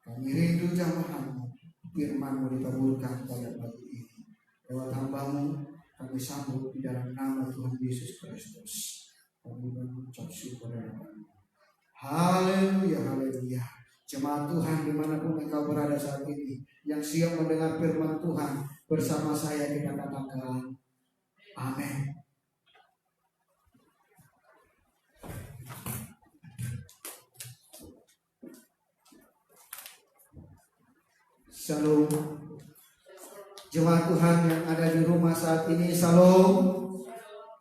Kami rindu jamaah-Mu, firman-Mu ditaburkan pada pagi ini. Lewat hamba-Mu, kami sambut di dalam nama Tuhan Yesus Kristus. Kami mengucap syukur dan haleluya, haleluya. Jemaat Tuhan dimanapun engkau berada saat ini, yang siap mendengar firman Tuhan, bersama saya kita katakan amin. Shalom. Jemaat Tuhan yang ada di rumah saat ini, shalom.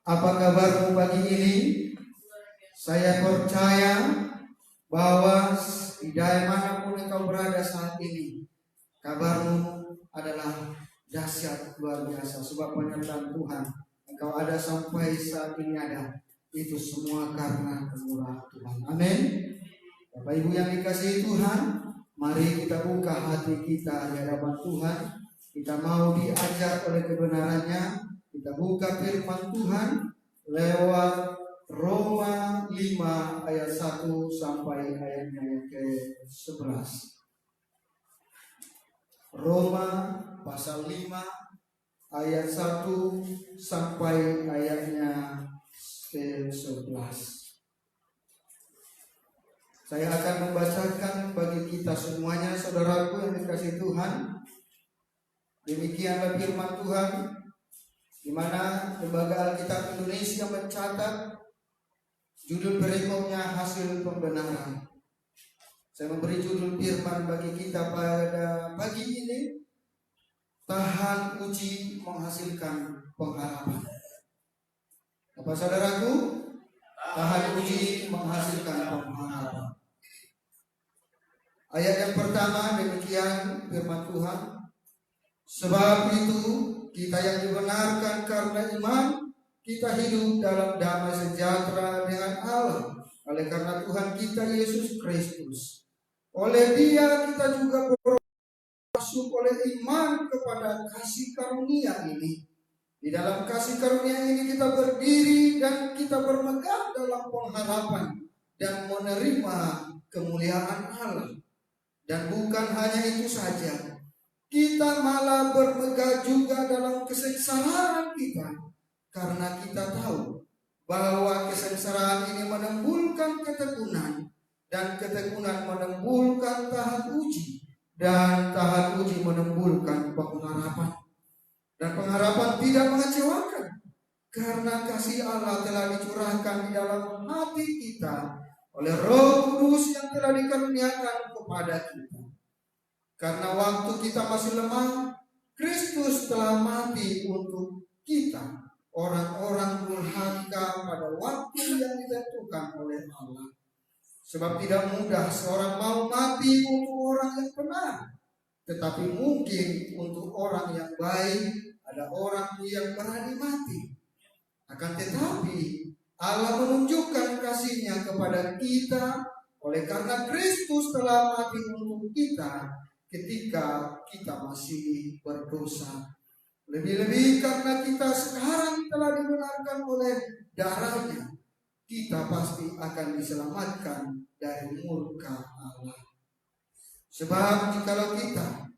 Apa kabarmu pagi ini? Saya percaya bahwa di daerah manapun engkau berada saat ini, kabarmu adalah dahsyat luar biasa. Sebab penyertaan Tuhan engkau ada sampai saat ini ada, itu semua karena kemurahan Tuhan. Amin. Bapak Ibu yang dikasihi Tuhan, mari kita buka hati kita di hadapan Tuhan. Kita mau diajar oleh kebenarannya. Kita buka firman Tuhan lewat Roma 5 ayat 1 sampai ayatnya yang ke-11. Roma pasal 5 ayat 1 sampai ayatnya ke-11. Saya akan membacakan bagi kita semuanya, saudaraku yang dikasihi Tuhan. Demikianlah firman Tuhan, di mana Lembaga Alkitab Indonesia mencatat judul berikutnya hasil pembenaran. Saya memberi judul firman bagi kita pada pagi ini, tahan uji menghasilkan pengharapan. Apa saudaraku? Tahan uji menghasilkan pengharapan. Ayat yang pertama demikian firman Tuhan. Sebab itu kita yang dibenarkan karena iman, kita hidup dalam damai sejahtera dengan Allah oleh karena Tuhan kita Yesus Kristus. Oleh Dia kita juga masuk oleh iman kepada kasih karunia ini. Di dalam kasih karunia ini kita berdiri dan kita bermegah dalam pengharapan dan menerima kemuliaan Allah. Dan bukan hanya itu saja, kita malah bermegah juga dalam kesengsaraan kita, karena kita tahu bahwa kesengsaraan ini menimbulkan ketekunan, dan ketekunan menimbulkan tahan uji, dan tahan uji menimbulkan pengharapan. Dan pengharapan tidak mengecewakan, karena kasih Allah telah dicurahkan di dalam hati kita oleh Roh Kudus yang telah dikaruniakan kepada kita. Karena waktu kita masih lemah, Kristus telah mati untuk kita, orang-orang durhaka pada waktu yang ditentukan oleh Allah. Sebab tidak mudah seorang mau mati untuk orang yang benar, tetapi mungkin untuk orang yang baik ada orang yang berani mati. Akan tetapi Allah menunjukkan kasih-Nya kepada kita oleh karena Kristus telah mati untuk kita ketika kita masih berdosa. Lebih-lebih karena kita sekarang telah dibenarkan oleh darah-Nya, kita pasti akan diselamatkan dari murka Allah. Sebab jikalau kita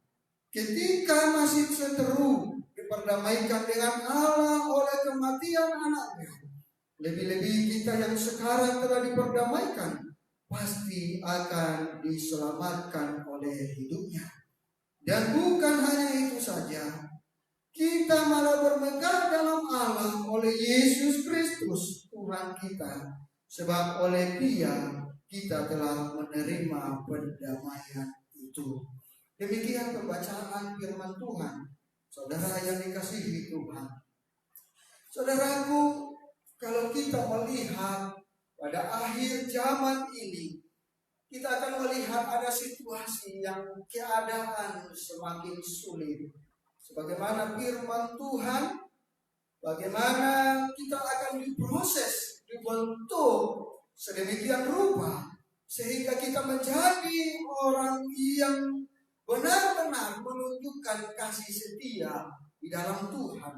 ketika masih seteru diperdamaikan dengan Allah oleh kematian anaknya, lebih-lebih kita yang sekarang telah diperdamaikan pasti akan diselamatkan oleh hidupnya. Dan bukan hanya itu saja, kita malah bermegah dalam Allah oleh Yesus Kristus Tuhan kita. Sebab oleh Dia kita telah menerima perdamaian itu. Demikian pembacaan firman Tuhan. Saudara yang dikasihi Tuhan, saudaraku, kalau kita melihat pada akhir zaman ini, kita akan melihat ada situasi yang keadaan semakin sulit. Sebagaimana firman Tuhan, bagaimana kita akan diproses, dibentuk sedemikian rupa, sehingga kita menjadi orang yang benar-benar menunjukkan kasih setia di dalam Tuhan.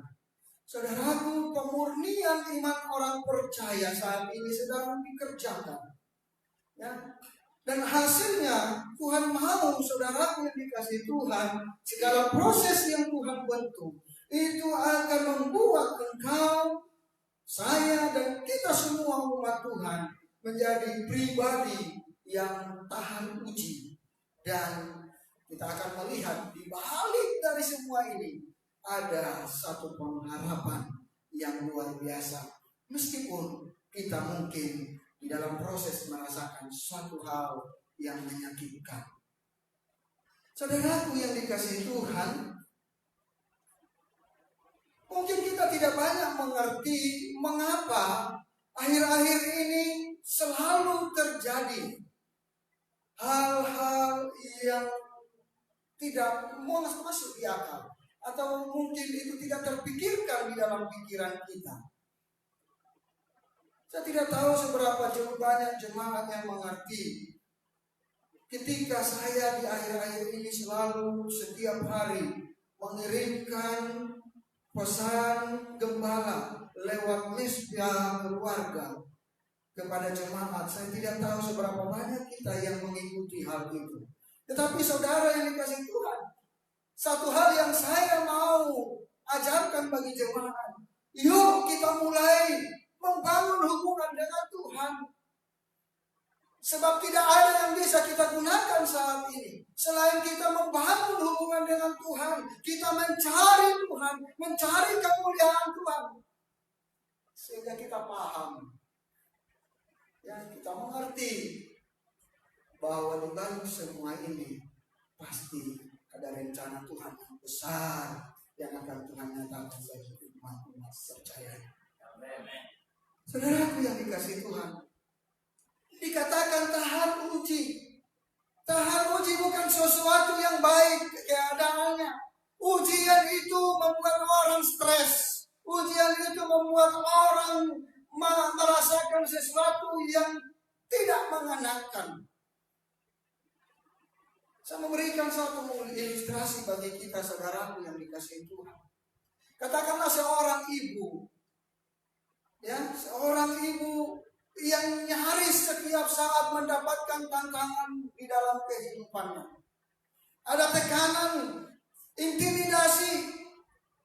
Saudaraku, pemurnian iman orang percaya saat ini sedang dikerjakan, ya. Dan hasilnya Tuhan mau saudaraku yang dikasihi Tuhan, segala proses yang Tuhan bentuk itu akan membuat engkau, saya, dan kita semua umat Tuhan menjadi pribadi yang tahan uji. Dan kita akan melihat di balik dari semua ini ada satu pengharapan yang luar biasa. Meskipun kita mungkin di dalam proses merasakan suatu hal yang menyakitkan. Saudaraku yang dikasihi Tuhan, mungkin kita tidak banyak mengerti mengapa akhir-akhir ini selalu terjadi hal-hal yang tidak masuk di akal, atau mungkin itu tidak terpikirkan di dalam pikiran kita. Saya tidak tahu seberapa banyak jemaat yang mengerti ketika saya di akhir-akhir ini selalu setiap hari mengirimkan pesan gembala lewat mesbah keluarga kepada jemaat. Saya tidak tahu seberapa banyak kita yang mengikuti hal itu. Tetapi saudara yang dikasihi Tuhan, satu hal yang saya mau ajarkan bagi jemaat, yuk kita mulai membangun hubungan dengan Tuhan. Sebab tidak ada yang bisa kita gunakan saat ini selain kita membangun hubungan dengan Tuhan. Kita mencari Tuhan, mencari kemuliaan Tuhan, sehingga kita paham, ya, kita mengerti bahwa di balik semua ini pasti ada rencana Tuhan yang besar yang akan Tuhan nyatakan bagi umat-umat percaya. Saudaraku yang dikasihi Tuhan, dikatakan tahan uji. Tahan uji bukan sesuatu yang baik keadaannya. Ujian itu membuat orang stres. Ujian itu membuat orang merasakan sesuatu yang tidak mengenakan. Saya memberikan satu ilustrasi bagi kita, saudaraku yang dikasihi Tuhan. Katakanlah seorang ibu, ya, seorang ibu yang nyaris setiap saat mendapatkan tantangan di dalam kehidupannya. Ada tekanan, intimidasi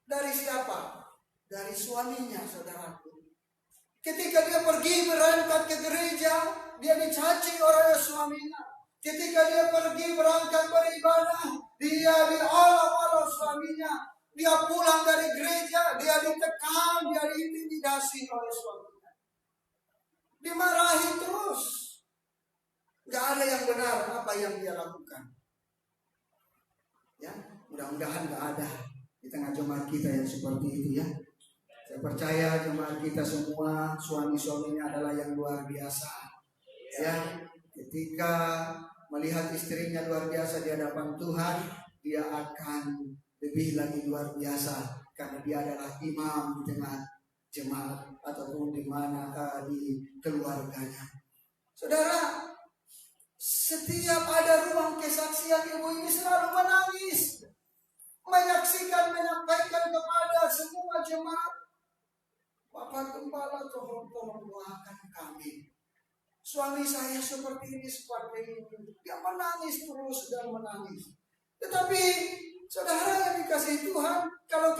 dari siapa? Dari suaminya, saudaraku. Ketika dia pergi berangkat ke gereja, dia dicaci oleh suaminya. Ketika dia pergi berangkat beribadah, dia diolok-olok suaminya. Dia pulang dari gereja, dia ditekan, dia diintimidasi oleh suaminya. Dimarahi terus. Gak ada yang benar apa yang dia lakukan. Ya, mudah-mudahan gak ada di tengah jemaat kita yang seperti itu, ya. Saya percaya jemaat kita semua suami-suaminya adalah yang luar biasa. Ya, ketika melihat istrinya luar biasa di hadapan Tuhan, dia akan lebih lagi luar biasa karena dia adalah imam di tengah jemaat ataupun di mana di keluarganya. Saudara, setiap ada ruang kesaksian, ibu ini selalu menangis, menyaksikan, menyampaikan kepada semua jemaat, Bapak Gembala, tolong doakan kami. Suami saya seperti ini. Dia menangis terus dan menangis. Tetapi saudara yang dikasihi Tuhan, kalau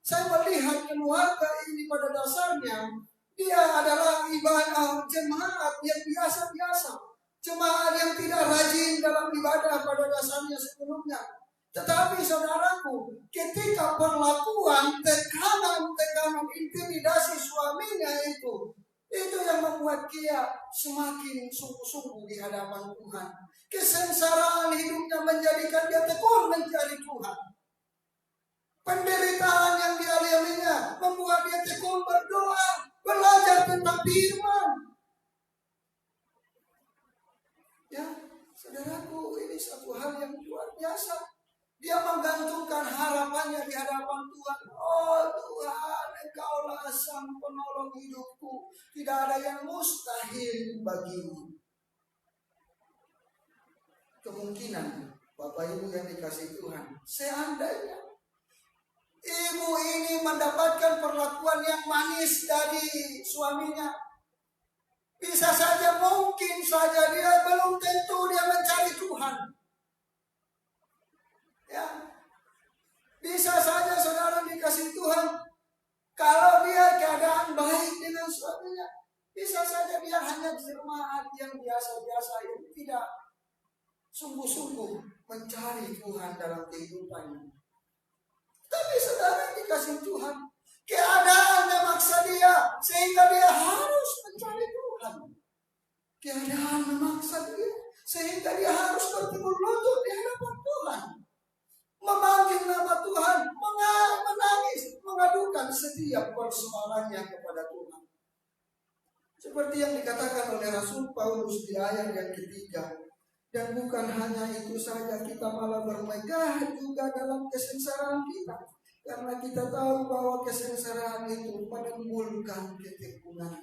saya melihat keluarga ini pada dasarnya, dia adalah ibadah jemaat yang biasa-biasa. Jemaat yang tidak rajin dalam ibadah pada dasarnya sebelumnya. Tetapi saudaraku, ketika perlakuan, tekanan, intimidasi suaminya itu yang membuat dia semakin sungguh-sungguh di hadapan Tuhan. Kesengsaraan hidupnya menjadikan dia tekun mencari Tuhan. Penderitaan yang dialaminya membuat dia tekun berdoa, belajar tentang firman. Ya, saudaraku, ini satu hal yang luar biasa. Dia menggantungkan harapannya di hadapan Tuhan. Oh Tuhan, Engkaulah sang penolong hidupku. Tidak ada yang mustahil bagimu. Kemungkinan Bapak Ibu yang dikasihi Tuhan, seandainya ibu ini mendapatkan perlakuan yang manis dari suaminya, bisa saja, mungkin saja dia belum tentu dia mencari Tuhan. dan sebagainya. Bisa saja dia hanya jemaat yang biasa-biasa yang tidak sungguh-sungguh mencari Tuhan dalam kehidupannya. Tapi saudara dikasih Tuhan, keadaan memaksa dia sehingga dia harus mencari Tuhan. Keadaan memaksa dia sehingga dia harus bertegur lutut di hadapan Tuhan, memanggil nama Tuhan, menangis, mengadukan setiap persoalannya kepada Tuhan. Seperti yang dikatakan oleh Rasul Paulus di ayat yang ketiga. Dan bukan hanya itu saja, kita malah bermegah juga dalam kesengsaraan kita. Karena kita tahu bahwa kesengsaraan itu menimbulkan keteguhan.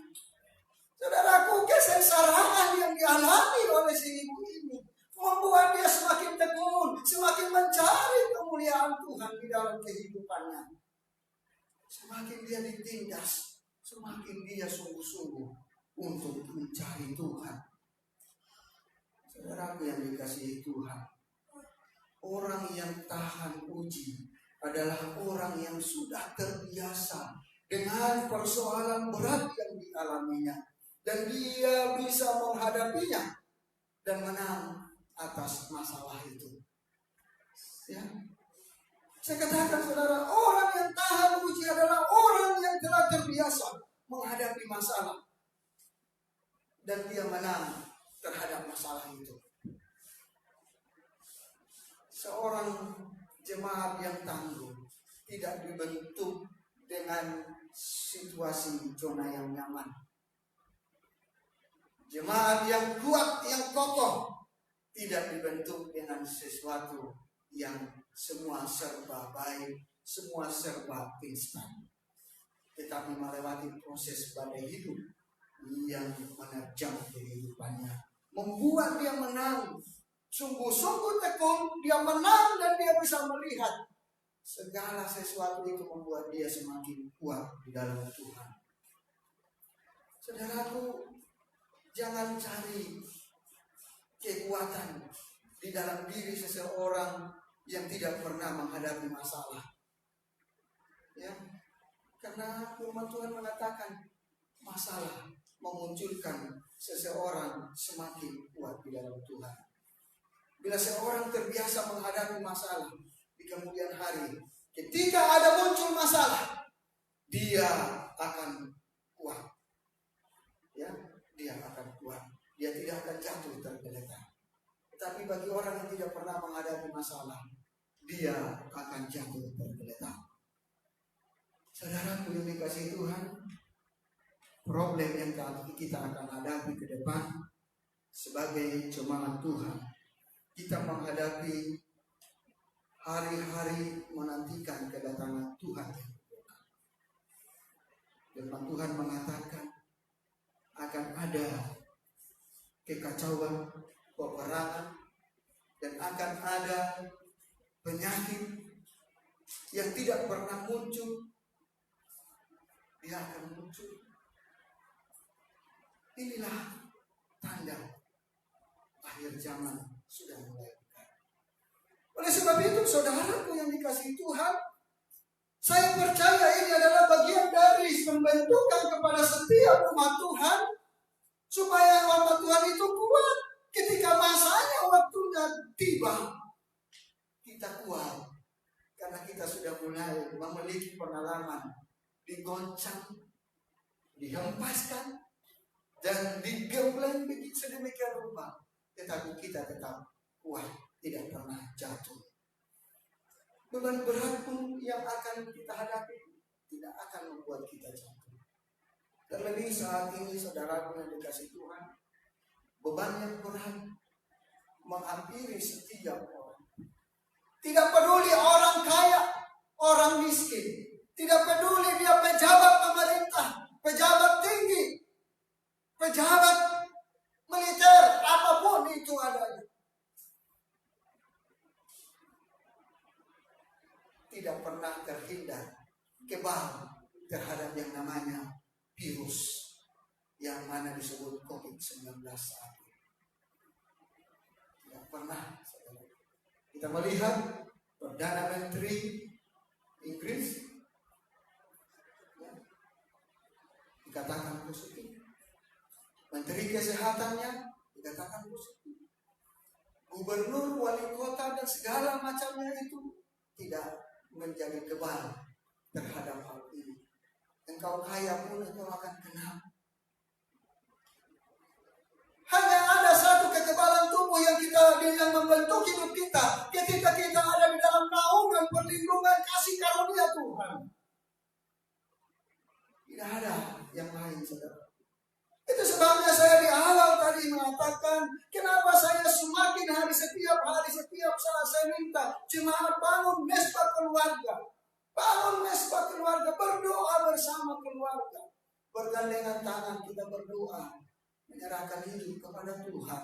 Saudaraku, kesengsaraan yang dialami oleh si ibu ini membuat dia semakin tekun, semakin mencari kemuliaan Tuhan di dalam kehidupannya. Semakin dia ditindas, semakin dia sungguh-sungguh untuk mencari Tuhan. Saudaraku yang dikasihi Tuhan, orang yang tahan uji adalah orang yang sudah terbiasa dengan persoalan berat yang dialaminya, dan dia bisa menghadapinya dan menang atas masalah itu. Ya, saya katakan saudara, orang yang tahan uji adalah orang yang telah terbiasa menghadapi masalah dan dia menang terhadap masalah itu. Seorang jemaat yang tangguh tidak dibentuk dengan situasi zona yang nyaman. Jemaat yang kuat, yang kokoh tidak dibentuk dengan sesuatu yang semua serba baik, semua serba instan, tetapi melewati proses badai hidup yang menerjang kehidupannya, membuat dia menang, sungguh-sungguh tekun, dia menang dan dia bisa melihat segala sesuatu itu membuat dia semakin kuat di dalam Tuhan. Saudaraku, jangan cari kekuatan di dalam diri seseorang yang tidak pernah menghadapi masalah. Ya, karena firman Tuhan mengatakan masalah memunculkan seseorang semakin kuat di dalam Tuhan. Bila seorang terbiasa menghadapi masalah, di kemudian hari, ketika ada muncul masalah, dia akan kuat. Ya, dia akan kuat. Dia tidak akan jatuh tergeletak. Tetapi bagi orang yang tidak pernah menghadapi masalah, dia akan jatuh tergeletak. Saudaraku yang dikasihi Tuhan, problem yang kita akan hadapi ke depan sebagai jemaat Tuhan, kita menghadapi hari-hari menantikan kedatangan Tuhan. Firman Tuhan mengatakan akan ada kekacauan, peperangan, dan akan ada penyakit yang tidak pernah muncul. Dia akan muncul. Inilah tanda akhir zaman sudah mulai dekat. Oleh sebab itu, saudaraku yang dikasihi Tuhan, saya percaya ini adalah bagian dari pembentukan kepada setiap umat Tuhan, supaya umat Tuhan itu kuat ketika masanya, waktunya tiba. Kita kuat karena kita sudah mulai memiliki pengalaman digoncang, dihempaskan, dan digembleng sedemikian rupa, tetapi kita tetap kuat, tidak pernah jatuh. Beban berat pun yang akan kita hadapi tidak akan membuat kita jatuh. Terlebih saat ini, saudaraku yang dikasihi Tuhan, beban yang berat menghampiri setiap orang. Tidak peduli orang kaya, orang miskin, tidak peduli dia pejabat pemerintah, pejabat tinggi, pejabat militer, apapun itu adanya. Tidak pernah terhindar kebal terhadap yang namanya virus yang mana disebut COVID-19 saat ini. Tidak pernah. Kita melihat Perdana Menteri Inggris dikatakan positif. Menteri kesehatannya dikatakan positif. Gubernur, wali kota, dan segala macamnya itu tidak menjadi kebal terhadap hal ini. Engkau kaya pun engkau akan kena. Hanya ada satu kekebalan tubuh yang membentuk hidup kita ketika kita ada di dalam naungan perlindungan kasih karunia Tuhan. Tidak ada yang lain, saudara. Itu sebabnya saya di awal tadi mengatakan, kenapa saya semakin setiap saat saya minta jemaat bangun mesbah keluarga. Bangun mesbah keluarga, berdoa bersama keluarga. Bergandengan tangan kita berdoa, menyerahkan hidup kepada Tuhan.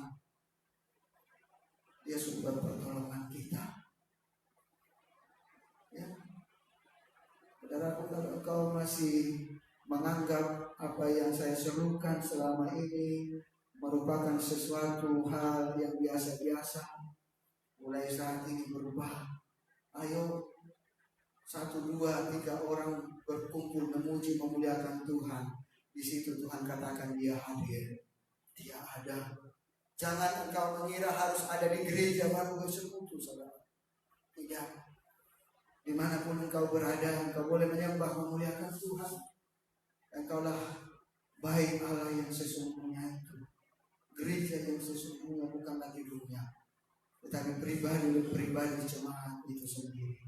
Dia sumber pertolongan kita. Ya. Saudaraku, kalau engkau masih menganggap apa yang saya serukan selama ini merupakan sesuatu hal yang biasa-biasa, mulai saat ini berubah. Ayo, 1, 2, 3 orang berkumpul memuji memuliakan Tuhan. Di situ Tuhan katakan Dia hadir. Dia ada. Jangan engkau mengira harus ada di gereja baru bersekutu, saudara. Tidak. Dimanapun engkau berada, engkau boleh menyembah memuliakan Tuhan. Engkaulah baik Allah yang sesungguhnya itu. Gereja yang sesungguhnya bukan lagi dunia, tetapi pribadi jemaat itu sendiri.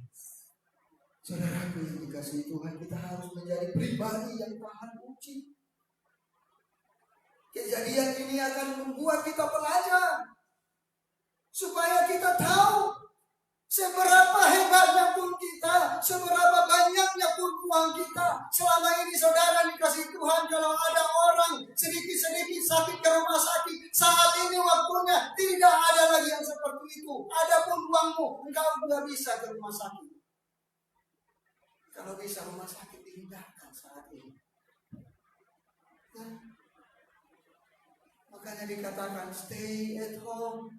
Saudaraku yang dikasihi Tuhan, kita harus menjadi pribadi yang tahan uji. Kejadian ini akan membuat kita belajar, supaya kita tahu seberapa hebatnya pun kita, seberapa banyaknya pun uang kita. Selama ini saudara dikasih Tuhan, kalau ada orang sedikit-sedikit sakit ke rumah sakit, saat ini waktunya tidak ada lagi yang seperti itu. Adapun uangmu, engkau tidak bisa ke rumah sakit. Kalau bisa rumah sakit dihindahkan saat ini. Ya. Makanya dikatakan stay at home.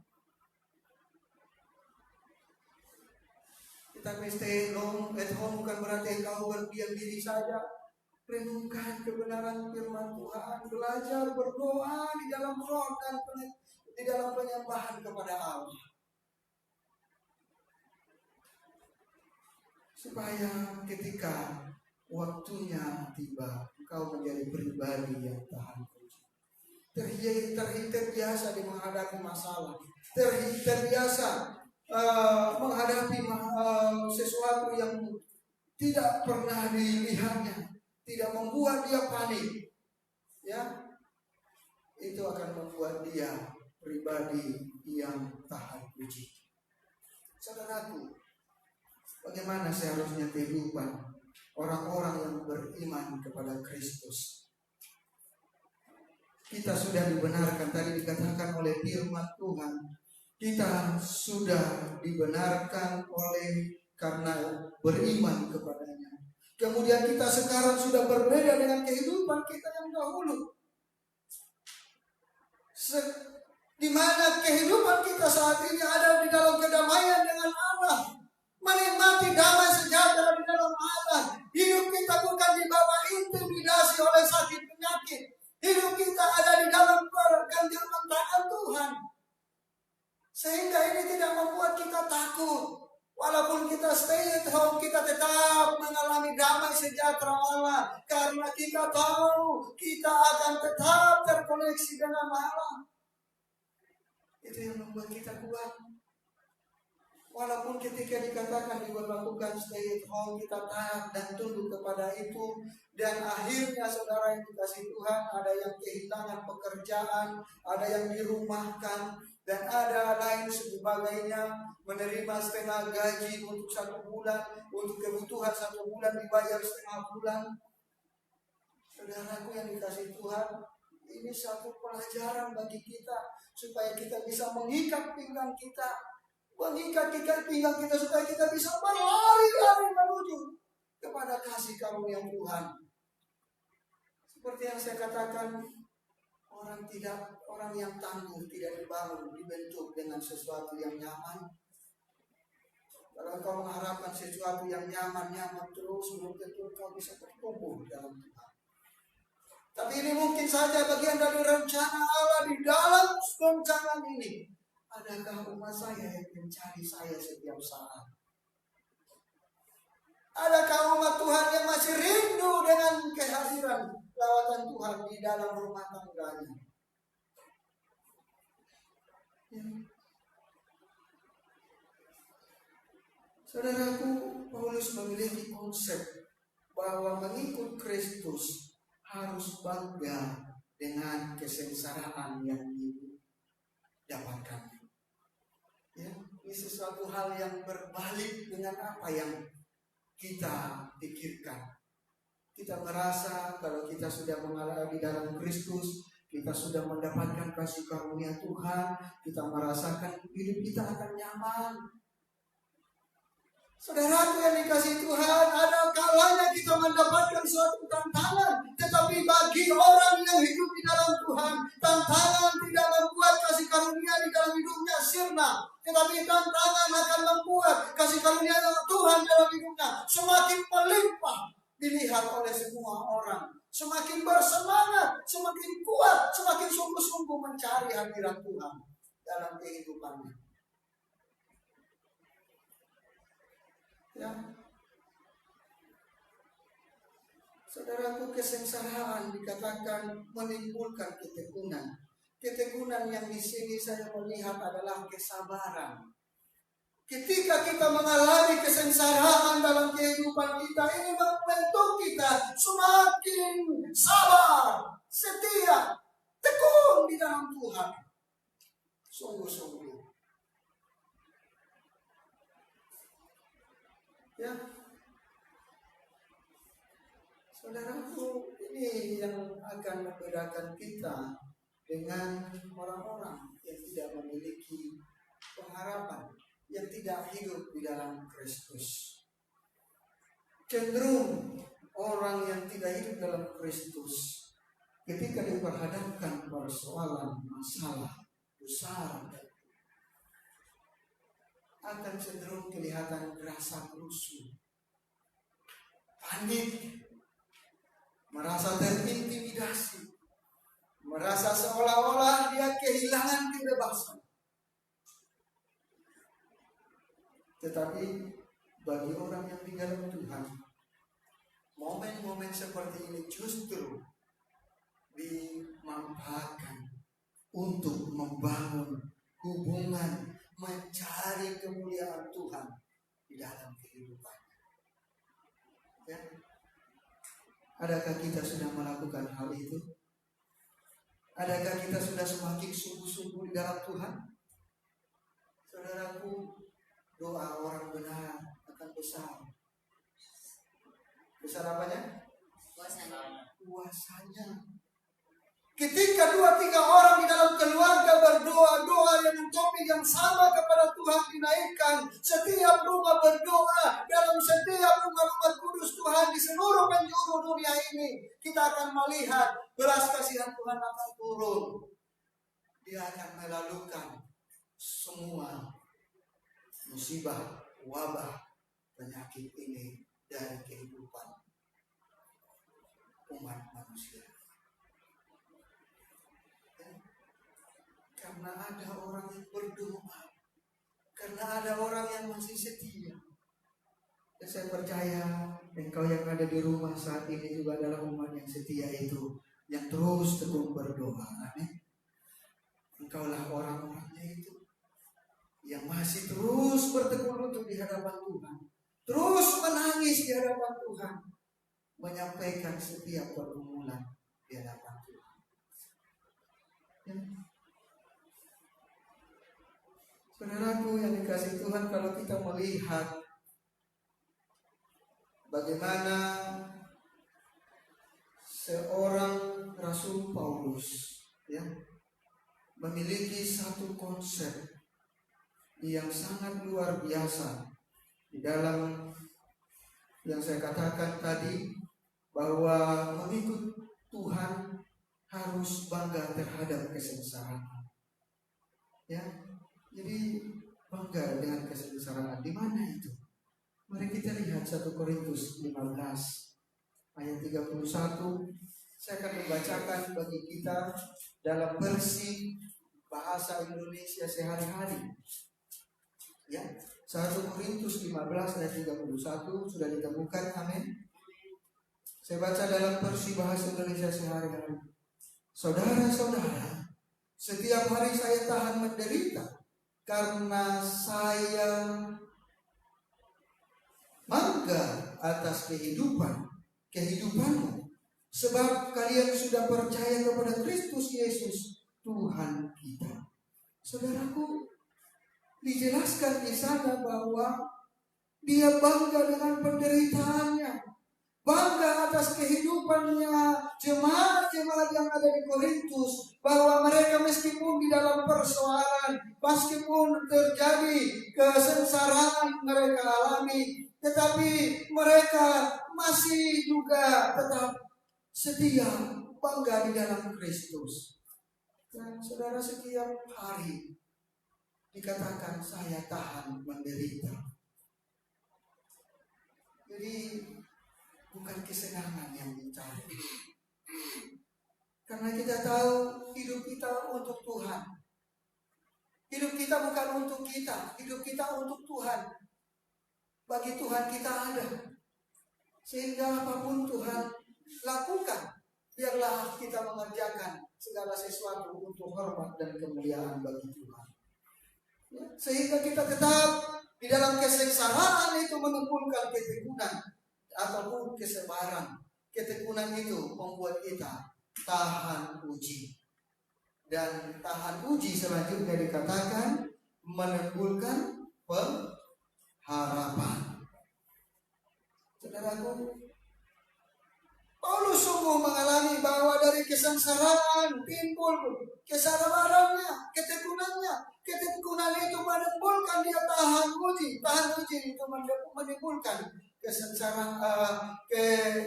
Tapi stay at home bukan berarti engkau berdiam diri saja. Renungkan kebenaran firman Tuhan, belajar berdoa di dalam roh dan di dalam penyembahan kepada Allah, supaya ketika waktunya tiba, engkau menjadi pribadi yang tahan uji. Terbiasa di menghadapi masalah, terbiasa menghadapi sesuatu yang tidak pernah dilihatnya, tidak membuat dia panik, ya, itu akan membuat dia pribadi yang tahan uji. Saudaraku, bagaimana seharusnya kehidupan orang-orang yang beriman kepada Kristus? Kita sudah dibenarkan, tadi dikatakan oleh firman Tuhan, kita sudah dibenarkan karena beriman kepadanya. Kemudian kita sekarang sudah berbeda dengan kehidupan kita yang dahulu. Di mana kehidupan kita saat ini ada di dalam kedamaian dengan Allah, menikmati damai sejahtera di dalam Allah. Hidup kita bukan dibawa intimidasi oleh sakit penyakit. Hidup kita ada di dalam pergantian tangan Tuhan. Sehingga ini tidak membuat kita takut. Walaupun kita stay at home, kita tetap mengalami damai sejahtera Allah. Karena kita tahu kita akan tetap terkoneksi dengan Allah. Itu yang membuat kita kuat. Walaupun ketika dikatakan diberlakukan stay at home, kita taat dan tunduk kepada itu. Dan akhirnya saudara yang dikasihi Tuhan, ada yang kehilangan pekerjaan, ada yang dirumahkan, dan ada lain sebagainya, menerima setengah gaji untuk 1 bulan, untuk kebutuhan 1 bulan dibayar setengah bulan. Saudaraku yang dikasihi Tuhan, ini satu pelajaran bagi kita, supaya kita bisa mengikat pinggang kita, supaya kita bisa berlari-lari menuju kepada kasih karunia Tuhan. Seperti yang saya katakan, orang yang tangguh tidak dibentuk dengan sesuatu yang nyaman. Kalau kau mengharapkan sesuatu yang nyaman terus, belum tentu kau bisa bertumbuh dalam Tuhan. Tapi ini mungkin saja bagian dari rencana Allah di dalam goncangan ini. Adakah umat saya yang mencari saya setiap saat? Adakah umat Tuhan yang masih rindu dengan kehadiran lawatan Tuhan di dalam rumah tangganya? Saudaraku, Paulus memiliki konsep bahwa mengikut Kristus harus bangga dengan kesengsaraan yang didapatkan. Ya, ini sesuatu hal yang berbalik dengan apa yang kita pikirkan. Kita merasa kalau kita sudah mengalami di dalam Kristus, kita sudah mendapatkan kasih karunia Tuhan, kita merasakan hidup kita akan nyaman. Saudaraku yang dikasihi Tuhan, ada kalanya kita mendapatkan suatu tantangan, tetapi bagi orang yang hidup di dalam Tuhan, tantangan tidak membuat kasih karunia di dalam hidupnya sirna, tetapi tantangan akan membuat kasih karunia Tuhan dalam hidupnya semakin melimpah dilihat oleh semua orang, semakin bersemangat, semakin kuat, semakin sungguh-sungguh mencari hadirat Tuhan dalam kehidupannya. Ya, saudaraku, kesengsaraan dikatakan menimbulkan ketekunan. Ketekunan yang di sini saya melihat adalah kesabaran. Ketika kita mengalami kesengsaraan dalam kehidupan kita, ini membentuk kita semakin sabar, setia, tekun di dalam Tuhan. Sungguh-sungguh. Ya, saudaraku, ini yang akan membedakan kita dengan orang-orang yang tidak memiliki pengharapan, yang tidak hidup di dalam Kristus. Cenderung orang yang tidak hidup dalam Kristus, ketika diperhadapkan persoalan masalah besar, akan cenderung kelihatan gerasa gerusu, panik, merasa terintimidasi, merasa seolah-olah dia kehilangan kebebasan. Tetapi bagi orang yang di dalam Tuhan, momen-momen seperti ini justru dimanfaatkan untuk membangun hubungan, mencari kemuliaan Tuhan di dalam kehidupan. Ya. Adakah kita sudah melakukan hal itu? Adakah kita sudah semakin sungguh-sungguh di dalam Tuhan? Saudaraku, doa orang benar akan besar. Besar apanya? Kuasanya. Ketika 2-3 orang di dalam keluarga berdoa, doa dengan topik yang sama kepada Tuhan dinaikkan. Setiap rumah berdoa, dalam setiap rumah-rumah kudus Tuhan di seluruh penjuru dunia ini, kita akan melihat belas kasihan Tuhan akan turun. Dia akan melalukan semua musibah, wabah, penyakit ini dari kehidupan umat manusia. Karena ada orang yang berdoa, karena ada orang yang masih setia. Dan saya percaya engkau yang ada di rumah saat ini juga adalah umat yang setia itu, yang terus tekun berdoa. Amin. Engkaulah orang-orangnya itu yang masih terus bertekun untuk di hadapan Tuhan, terus menangis di hadapan Tuhan, menyampaikan setiap pergumulan di hadapan Tuhan. Ya. Saudaraku yang dikasihi Tuhan, kalau kita melihat bagaimana seorang Rasul Paulus ya memiliki satu konsep yang sangat luar biasa di dalam yang saya katakan tadi, bahwa mengikut Tuhan harus bangga terhadap kesengsaraan. Ya. Jadi bangga dengan kesengsaraan. Di mana itu? Mari kita lihat 1 Korintus 15 ayat 31 Saya akan membacakan bagi kita dalam versi bahasa Indonesia sehari-hari. Ya, 1 Korintus 15 ayat 31 sudah ditemukan, amin. Saya baca dalam versi bahasa Indonesia sehari-hari. Saudara-saudara, setiap hari saya tahan menderita karena saya bangga atas kehidupanmu, sebab kalian sudah percaya kepada Kristus Yesus Tuhan kita. Saudaraku, dijelaskan di sana bahwa dia bangga dengan penderitaannya, bangga atas kehidupannya jemaat-jemaat yang ada di Korintus, bahwa mereka meskipun di dalam persoalan, meskipun terjadi kesengsaraan mereka alami, tetapi mereka masih juga tetap setia, bangga di dalam Kristus. Dan saudara, setiap hari dikatakan saya tahan menderita. Jadi bukan kesenangan yang dicari, karena kita tahu hidup kita untuk Tuhan. Hidup kita bukan untuk kita, hidup kita untuk Tuhan. Bagi Tuhan kita ada, sehingga apapun Tuhan lakukan, biarlah kita mengerjakan segala sesuatu untuk hormat dan kemuliaan bagi Tuhan. Ya, sehingga kita tetap di dalam kesengsaraan itu mengumpulkan ketekunan ataupun kesabaran. Ketekunan itu membuat kita tahan uji. Dan tahan uji selanjutnya dikatakan menimbulkan pengharapan. Saudaraku, Paulus sungguh mengalami bahwa dari kesengsaraan timbul kesabarannya, ketekunannya. Ketekunan itu menimbulkan dia tahan uji. Tahan uji itu menimbulkan kesengsaraan,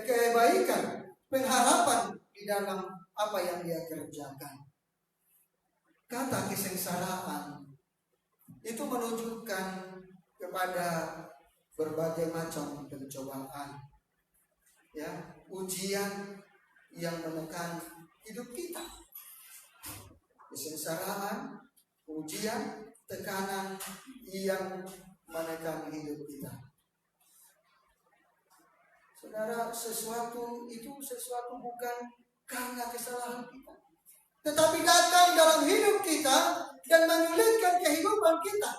kebaikan, pengharapan di dalam apa yang dia kerjakan. Kata kesengsaraan itu menunjukkan kepada berbagai macam pencobaan, ya, ujian yang menekan hidup kita. Kesengsaraan, ujian, tekanan yang menekan hidup kita. Saudara, sesuatu bukan karena kesalahan kita, tetapi datang dalam hidup kita dan menyulitkan kehidupan kita.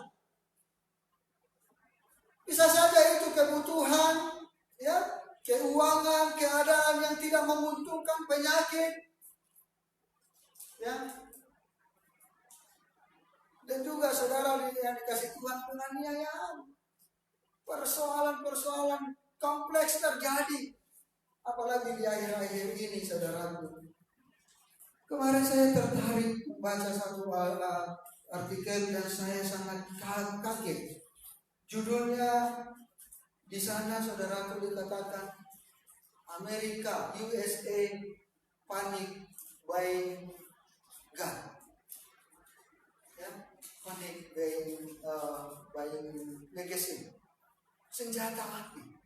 Bisa saja itu kebutuhan, ya, keuangan, keadaan yang tidak menguntungkan, penyakit, ya. Dan juga saudara yang dikasih Tuhan penganiayaan, persoalan-persoalan kompleks terjadi, apalagi di akhir-akhir ini, saudaraku. Kemarin saya tertarik membaca satu artikel dan saya sangat kaget. Judulnya di sana, saudaraku, dikatakan Amerika, USA panic buying gun, ya, panic buying magazine, senjata api.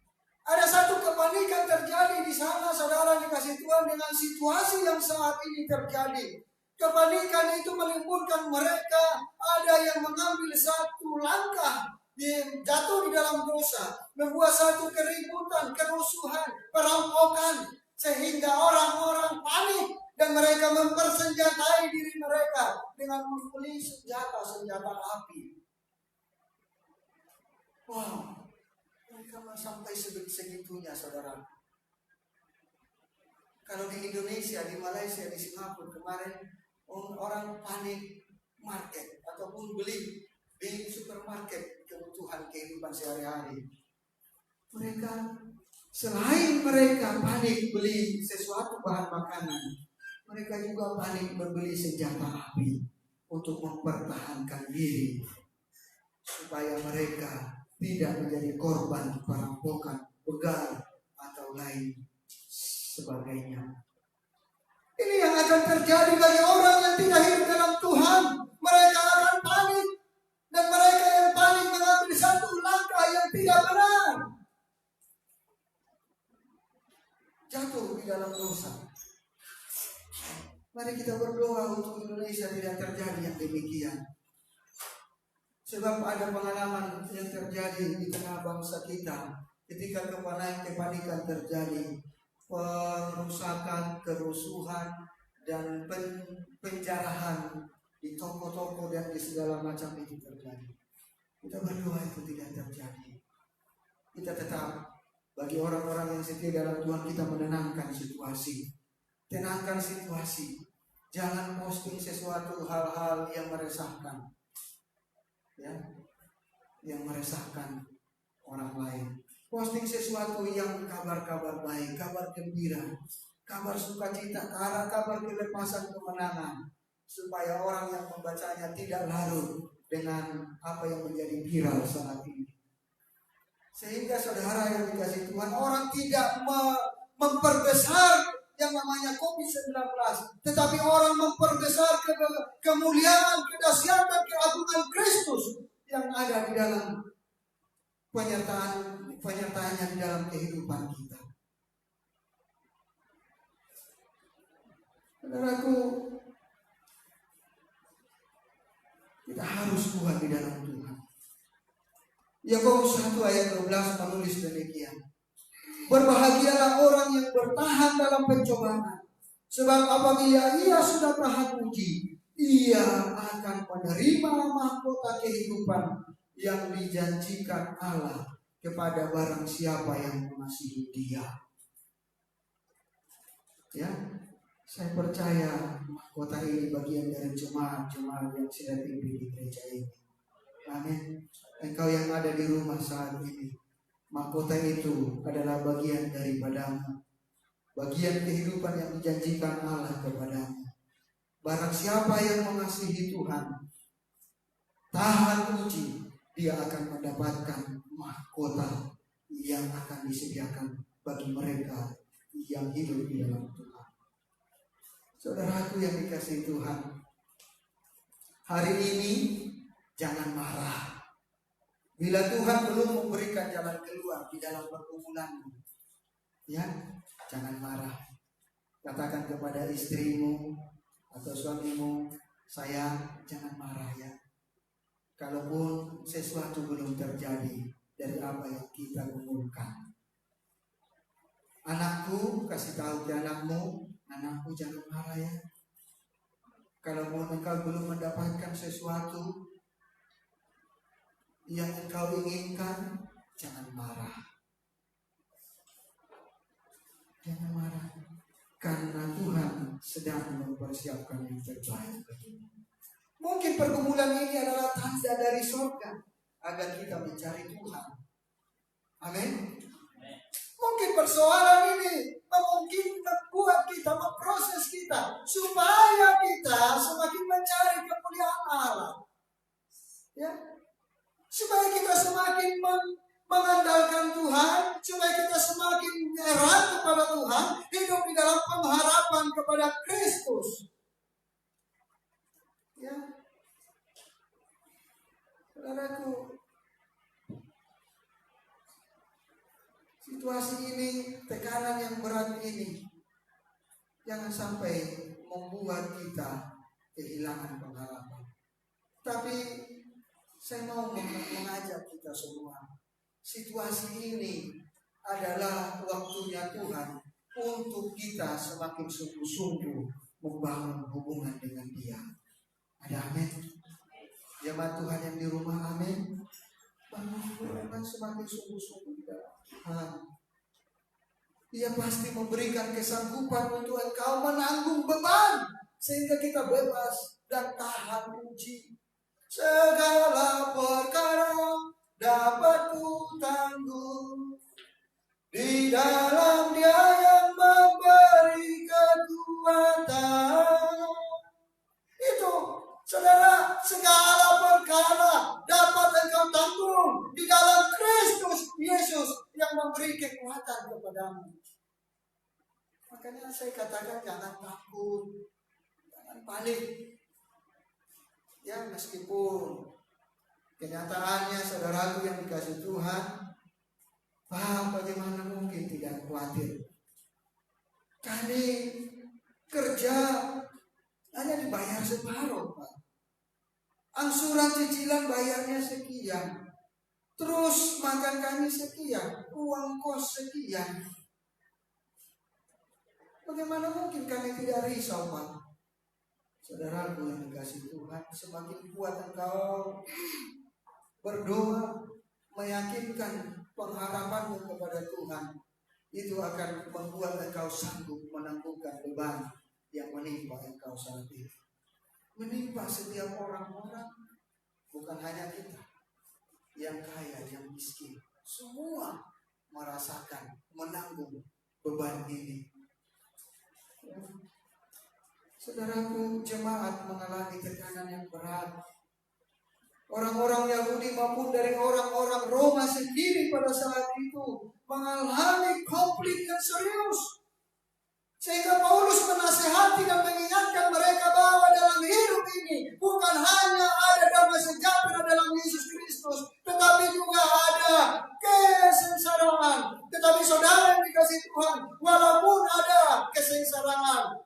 Ada satu kepanikan terjadi di sana, saudara dikasih Tuhan, dengan situasi yang saat ini terjadi. Kepanikan itu menimbulkan mereka, ada yang mengambil satu langkah, jatuh di dalam dosa, membuat satu keributan, kerusuhan, perampokan, sehingga orang-orang panik dan mereka mempersenjatai diri mereka dengan membeli senjata api. Wow, mereka sampai segitunya, saudara. Kalau di Indonesia, di Malaysia, di Singapura kemarin, orang panik market ataupun beli di supermarket kebutuhan kehidupan sehari-hari. Selain mereka panik beli sesuatu bahan makanan, mereka juga panik membeli senjata api untuk mempertahankan diri, supaya mereka tidak menjadi korban perampokan, begal, atau lain sebagainya. Ini yang akan terjadi bagi orang yang tidak hidup dalam Tuhan. Mereka akan panik, dan mereka yang panik mengambil satu langkah yang tidak benar, jatuh di dalam dosa. Mari kita berdoa untuk Indonesia tidak terjadi yang demikian. Sebab ada pengalaman yang terjadi di tengah bangsa kita ketika kepanikan terjadi, perusakan, kerusuhan, dan penjarahan di toko-toko dan di segala macam itu terjadi. Kita berdoa itu tidak terjadi. Kita tetap bagi orang-orang yang setia dalam Tuhan, kita menenangkan situasi. Tenangkan situasi. Jangan posting sesuatu hal-hal yang meresahkan. Ya, yang meresahkan orang lain. Posting sesuatu yang kabar-kabar baik, kabar gembira, kabar sukacita, kabar kelepasan kemenangan, supaya orang yang membacanya tidak larut dengan apa yang menjadi viral saat ini. Sehingga saudara yang dikasihi Tuhan, orang tidak memperbesar yang namanya COVID-19, tetapi orang memperbesar kemuliaan, kedahsyatan, keagungan Kristus yang ada di dalam penyertaannya di dalam kehidupan kita. Saudaraku, kita harus kuat di dalam Tuhan. Yakobus 1 ayat 12 menulis demikian. Berbahagialah orang yang bertahan dalam pencobaan, sebab apabila ia sudah tahan uji, ia akan menerima mahkota kehidupan yang dijanjikan Allah kepada barang siapa yang mengasihi Dia. Ya, saya percaya mahkota ini bagian dari jemaat-jemaat yang saya pimpin di gereja ini. Amin. Engkau yang ada di rumah saat ini, mahkota itu adalah bagian daripadamu, bagian kehidupan yang dijanjikan Allah kepadamu. Barang siapa yang mengasihi Tuhan, tahan uji, dia akan mendapatkan mahkota yang akan disediakan bagi mereka yang hidup di dalam Tuhan. Saudaraku yang dikasihi Tuhan, hari ini jangan marah. Bila Tuhan belum memberikan jalan keluar di dalam pergumulanmu, ya, jangan marah. Katakan kepada istrimu atau suamimu, sayang, jangan marah ya. Kalaupun sesuatu belum terjadi dari apa yang kita gumulkan. Anakku, kasih tahu ke anakmu, anakku jangan marah ya. Kalaupun engkau belum mendapatkan sesuatu yang engkau inginkan, jangan marah. Jangan marah, karena Tuhan sedang mempersiapkan yang terbaik bagimu. Mungkin pergumulan ini adalah tanda dari surga agar kita mencari Tuhan. Amin. Mungkin persoalan ini mungkin membuat kita, memproses kita supaya kita semakin mencari kemuliaan Allah. Ya, supaya kita semakin mengandalkan Tuhan, supaya kita semakin erat kepada Tuhan, hidup di dalam pengharapan kepada Kristus. Ya, saudaraku, situasi ini, tekanan yang berat ini, jangan sampai membuat kita kehilangan pengharapan. Tapi saya mau mengajak kita semua, situasi ini adalah waktunya Tuhan untuk kita semakin sungguh-sungguh membangun hubungan dengan Dia. Ada amin? Jemaat Tuhan yang di rumah, amin? Bangun hubungan semakin sungguh-sungguh di dalam Tuhan. Dia pasti memberikan kesanggupan untuk engkau menanggung beban, sehingga kita bebas dan tahan uji. Segala perkara dapat ku tanggung di dalam Dia yang memberi kekuatan. Itu, saudara, segala perkara dapat engkau tanggung di dalam Kristus Yesus yang memberi kekuatan kepadamu. Makanya saya katakan jangan takut, jangan panik. Ya, meskipun kenyataannya saudaraku yang dikasih Tuhan, bagaimana mungkin tidak khawatir? Kami kerja hanya dibayar separuh, Pak. Angsuran cicilan bayarnya sekian, terus makan kami sekian, uang kos sekian. Bagaimana mungkin kami tidak risau, Pak? Saudaraku yang dikasihi Tuhan, semakin kuat engkau berdoa, meyakinkan pengharapanmu kepada Tuhan, itu akan membuat engkau sanggup menangguhkan beban yang menimpa engkau saat ini. Menimpa setiap orang-orang, bukan hanya kita, yang kaya, yang miskin, semua merasakan, menanggung beban ini. Saudaraku, jemaat mengalami tekanan yang berat. Orang-orang Yahudi maupun dari orang-orang Roma sendiri pada saat itu mengalami konflik yang serius. Sehingga Paulus menasihati dan mengingatkan mereka bahwa dalam hidup ini bukan hanya ada damai sejahtera dalam Yesus Kristus, tetapi juga ada kesengsaraan. Tetapi saudara yang dikasihi Tuhan, walaupun ada kesengsaraan,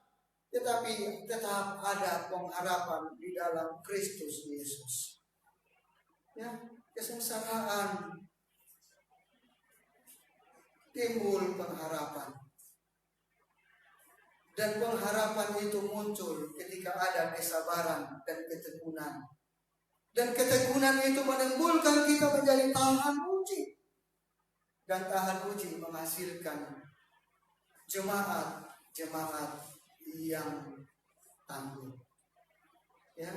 tetapi tetap ada pengharapan di dalam Kristus Yesus. Ya, kesengsaraan timbul pengharapan. Dan pengharapan itu muncul ketika ada kesabaran dan ketekunan. Dan ketekunan itu menimbulkan kita menjadi tahan uji. Dan tahan uji menghasilkan jemaat yang tangguh. Ya,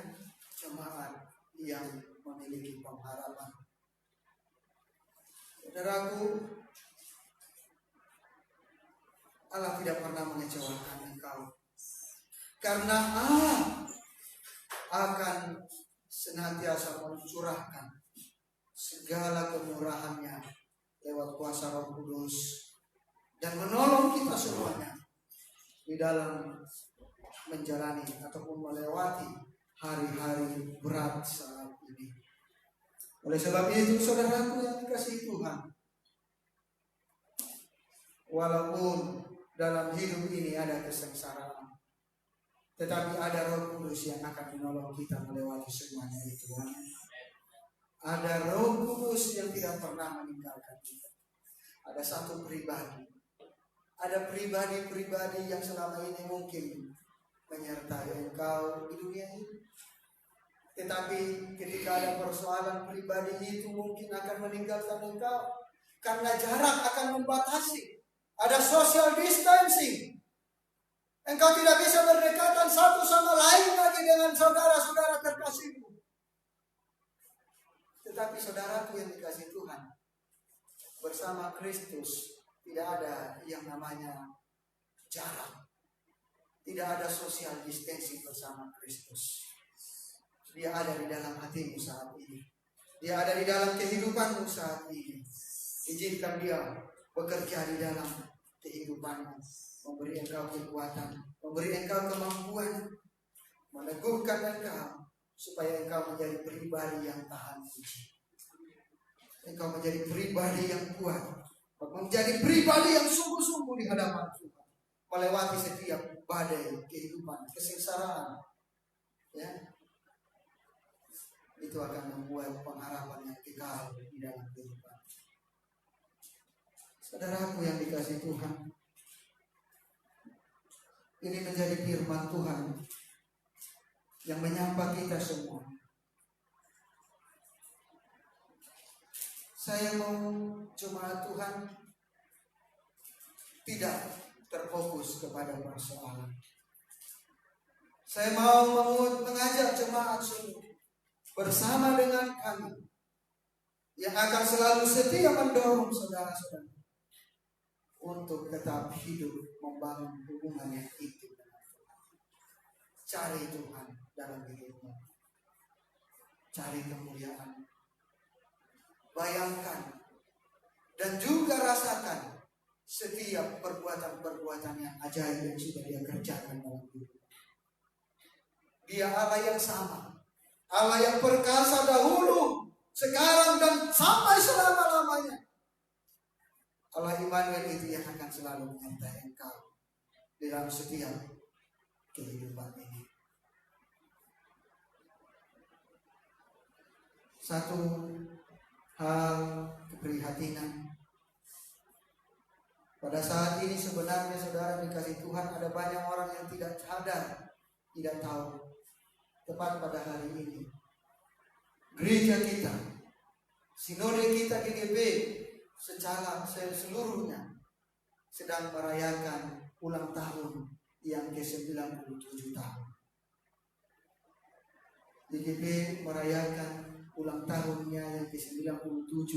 jemaat yang memiliki pengharapan. Saudaraku, Allah tidak pernah mengecewakan engkau. Karena Allah akan senantiasa mencurahkan segala kemurahannya lewat kuasa Roh Kudus dan menolong kita semuanya di dalam menjalani ataupun melewati hari-hari berat saat ini. Oleh sebab itu, saudaraku yang dikasihi Tuhan, walaupun dalam hidup ini ada kesengsaraan, tetapi ada Roh Kudus yang akan menolong kita melewati semuanya itu. Ada Roh Kudus yang tidak pernah meninggalkan kita. Ada satu pribadi, ada pribadi-pribadi yang selama ini mungkin menyertai engkau di dunia ini. Tetapi ketika ada persoalan pribadi itu mungkin akan meninggalkan engkau, karena jarak akan membatasi. Ada social distancing. Engkau tidak bisa berdekatan satu sama lain lagi dengan saudara-saudara terkasihmu. Tetapi saudaraku yang dikasihi Tuhan, bersama Kristus tidak ada yang namanya jarak. Tidak ada social distancing bersama Kristus. Dia ada di dalam hatimu saat ini. Dia ada di dalam kehidupanmu saat ini. Izinkan dia bekerja di dalam kehidupanmu, memberi engkau kekuatan, memberi engkau kemampuan, meneguhkan engkau supaya engkau menjadi pribadi yang tahan uji. Engkau menjadi pribadi yang kuat, menjadi pribadi yang sungguh-sungguh di hadapan Tuhan, melewati setiap badai kehidupan, kesengsaraan. Ya, itu akan membuat pengharapan yang kekal di dalam kehidupan. Saudaraku yang dikasihi Tuhan, ini menjadi firman Tuhan yang menyapa kita semua. Saya mau jemaat Tuhan tidak terfokus kepada persoalan. Saya mau mengajak jemaat semua bersama dengan kami yang akan selalu setia mendorong saudara-saudara untuk tetap hidup membangun hubungan yang itu dengan Tuhan. Cari Tuhan dalam hidupmu. Cari kemuliaan. Bayangkan dan juga rasakan setiap perbuatan-perbuatan yang ajaib yang sudah Dia kerjakan dalam hidup. Dia Allah yang sama, Allah yang perkasa dahulu, sekarang dan sampai selama-lamanya. Allah Immanuel itu yang akan selalu menyertai engkau dalam setiap kehidupan ini. satu hal keprihatinan. Pada saat ini sebenarnya saudara dikasih Tuhan, ada banyak orang yang tidak sadar, tidak tahu. Tepat pada hari ini, gereja kita, sinode kita GGB secara seluruhnya sedang merayakan ulang tahun yang ke-97 tahun. GGB merayakan ulang tahunnya yang ke-97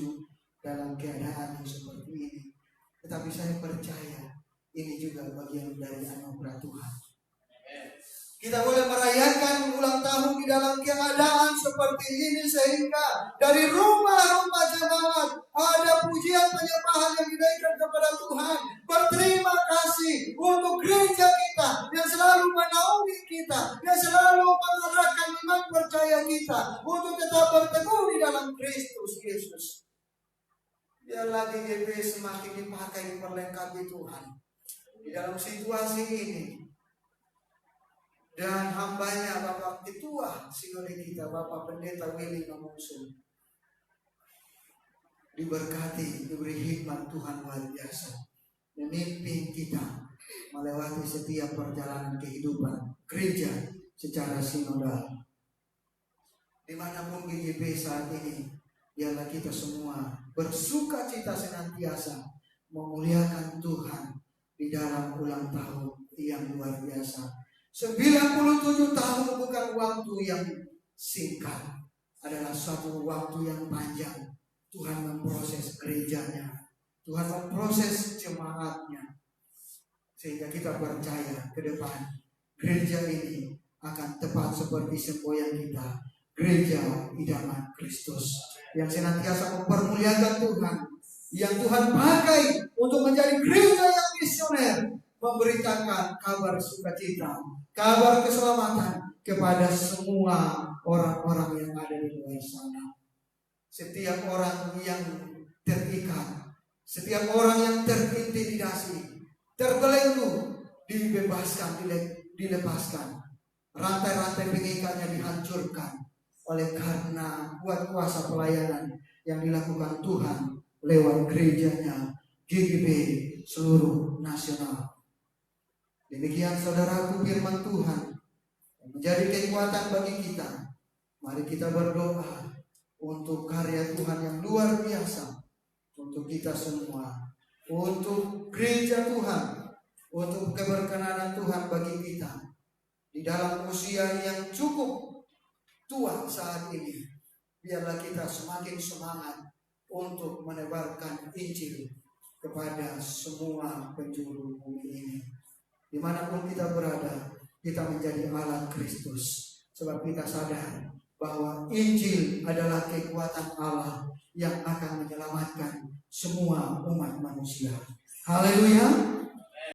dalam keadaan yang seperti ini. Tetapi saya percaya ini juga bagian dari anugerah Tuhan. Kita boleh merayakan ulang tahun di dalam keadaan seperti ini, sehingga dari rumah-rumah jemaat ada pujian penyembahan yang dinaikkan kepada Tuhan. Berterima kasih untuk gereja kita yang selalu menaungi kita, yang selalu mengarahkan iman percaya kita untuk tetap berteguh di dalam Kristus Yesus. Biarlah GGB semakin dipakai diperlengkapi Tuhan di dalam situasi ini. Dan hambanya Bapak Ketua Sinode kita, Bapak Pendeta Willy Mamungsu, diberkati, diberi hikmat Tuhan luar biasa, memimpin kita melewati setiap perjalanan kehidupan gereja secara sinodal. Dimanapun GGB saat ini, biarlah kita semua bersuka cita senantiasa memuliakan Tuhan di dalam ulang tahun yang luar biasa. 97 tahun bukan waktu yang singkat, adalah satu waktu yang panjang. Tuhan memproses gerejanya, Tuhan memproses jemaatnya, sehingga kita percaya ke depan gereja ini akan tepat seperti semboyan kita, gereja idaman Kristus yang senantiasa mempermuliakan Tuhan, yang Tuhan pakai untuk menjadi gereja yang misioner, memberitakan kabar sukacita, kabar keselamatan kepada semua orang-orang yang ada di luar sana. Setiap orang yang terikat, setiap orang yang terintimidasi, terbelenggu, dibebaskan, dilepaskan. Rantai-rantai pengikatnya dihancurkan oleh karena kuat kuasa pelayanan yang dilakukan Tuhan lewat gerejanya GGB seluruh nasional. Demikian saudaraku firman Tuhan yang menjadi kekuatan bagi kita. Mari kita berdoa untuk karya Tuhan yang luar biasa, untuk kita semua, untuk gereja Tuhan, untuk keberkenanan Tuhan bagi kita di dalam usia yang cukup tua saat ini. Biarlah kita semakin semangat untuk menebarkan Injil kepada semua penjuru bumi ini. Dimanapun kita berada, kita menjadi alat Kristus. Sebab kita sadar bahwa Injil adalah kekuatan Allah yang akan menyelamatkan semua umat manusia. Haleluya.